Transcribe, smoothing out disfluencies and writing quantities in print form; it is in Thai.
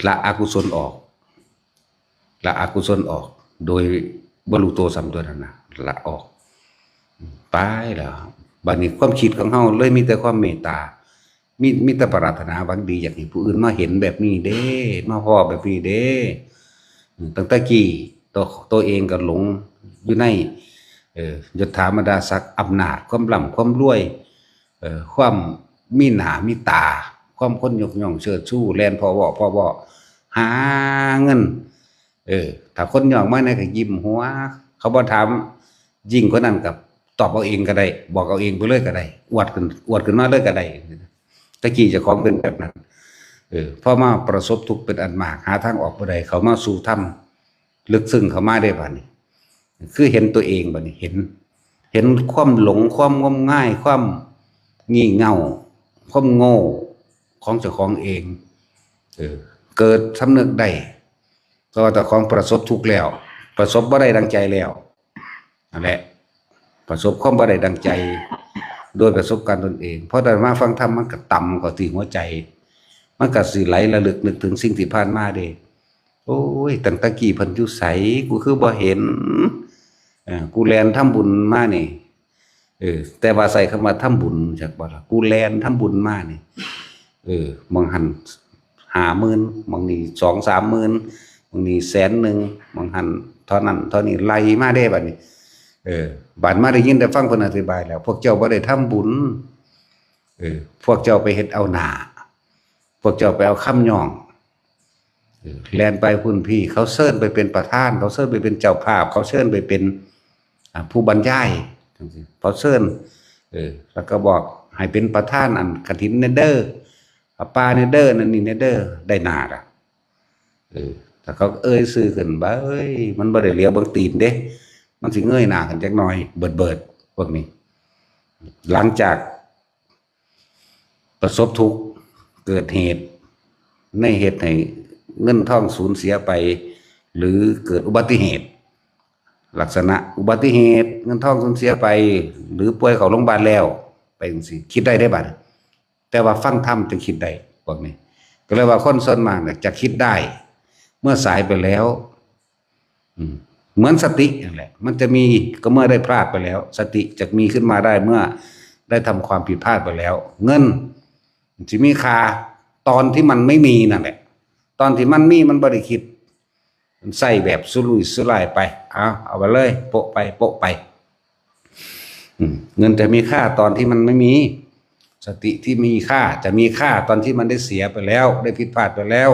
ละอกุศลออกละอกุศลออกโดยบรรลุตัวสำตัวนั้นนะละออกไปแล้วบัดนี้ความคิดของเฮาเลยมีแต่ความเมตตามีแต่ปรารถนาหวังดีอยากให้ผู้อื่นมาเห็นแบบนี้เด้มาพ้อแบบนี้เด้ตั้งแต่กี้ตัวเองก็หลงอยู่ในยศถาบรรดาศักดิ์อำนาจความร่ำความรวยความมีหน้ามีตาความคนยกย่องเชิดชูแลนพอบ่หาเงินถ้าคนย่องมาเนี่ยก็ยิ้มหัวเขาบ่ถามยิ่งกว่านั้นกับตอบเอาเองก็ได้บอกเอาเองไปเลยก็ได้อวดขึ้นมาเลยก็ได้ตะกี้เจ้าของเป็นแบบนั้นพอมาประสบทุกข์เป็นอันมากหาทางออกบ่ได้เขามาสู่ธรรมลึกซึ้งเข้ามาได้บัดนี้คือเห็นตัวเองบัดนี้เห็นความหลงความงมง่ายความงี่เง่าความโง่ของเจ้าของเองเกิดสำนึกได้ก็ว่าเจ้าของประสบทุกข์แล้วประสบบ่ได้ดังใจแล้วนั่นแหละประสบความบ่ได้ดังใจโดยประสบการณ์ตนเองเพราะได้มาฟังธรรมมันก็ต่ำกว่าที่หัวใจมันก็สิไหลระลึกนึกถึงสิ่งที่ผ่านมาเด้โอ้ยตั้งแต่กี้เพิ่นอยู่ไสกูคือบ่เห็นกูแลนทำบุญมานี่แต่ว่าใส่คำว่าทำบุญจักบ่ล่ะกูแลนทำบุญมานี่บางหัน50,000บางนี่2-3 หมื่นบางนี่100,000บางหันเท่านั้นเท่านี้ไล่มาได้บัดนี้บัดมาได้ยินได้ฟังเพิ่นอธิบายแล้วพวกเจ้าบ่ได้ทำบุญพวกเจ้าไปเฮ็ดเอาหน้าพวกเจ้าไปเอาคำย่องแล่นไปพุ่นพี่เขาเชิญไปเป็นประธานเขาเชิญไปเป็นเจ้าภาพเขาเชิญไปเป็นผู้บรรยายจังซี่เขาเชิญแล้วก็บอกให้เป็นประธานอันกฐินเนเด้อปาเนเด้อนั่นนี่เนเด้อได้หน้าล่ะถ้าเขาซื้อขึ้นบ่ามันบ่ได้เหลียวเบิ่งตีนเด้มันสิเงยหน้ากันจักหน่อยเบิดพวกนี้หลังจากประสบทุกข์เกิดเหตุในเหตุให้เงินทองสูญเสียไปหรือเกิดอุบัติเหตุลักษณะอุบัติเหตุเงินทองสูญเสียไปหรือป่วยเข้าโรงพยาบาลแล้วไปจังซี่คิดได้บัดแต่ว่าฟังธรรมจะคิดได้พวกนี้ก็เลยว่าคนส่วนมากจะคิดได้เมื่อสายไปแล้วเหมือนสตินั่นแหละมันจะมีก็เมื่อได้พลาดไปแล้วสติจะมีขึ้นมาได้เมื่อได้ทำความผิดพลาดไปแล้วเงินจะมีค่าตอนที่มันไม่มีนั่นแหละตอนที่มันมีมันบ่ได้คิดมันใส่แบบสุรุ่ยสุร่ายไปเอาไปเลยโปะไปเงินจะมีค่าตอนที่มันไม่มีสติที่มีค่าจะมีค่าตอนที่มันได้เสียไปแล้วได้ผิดพลาดไปแล้ว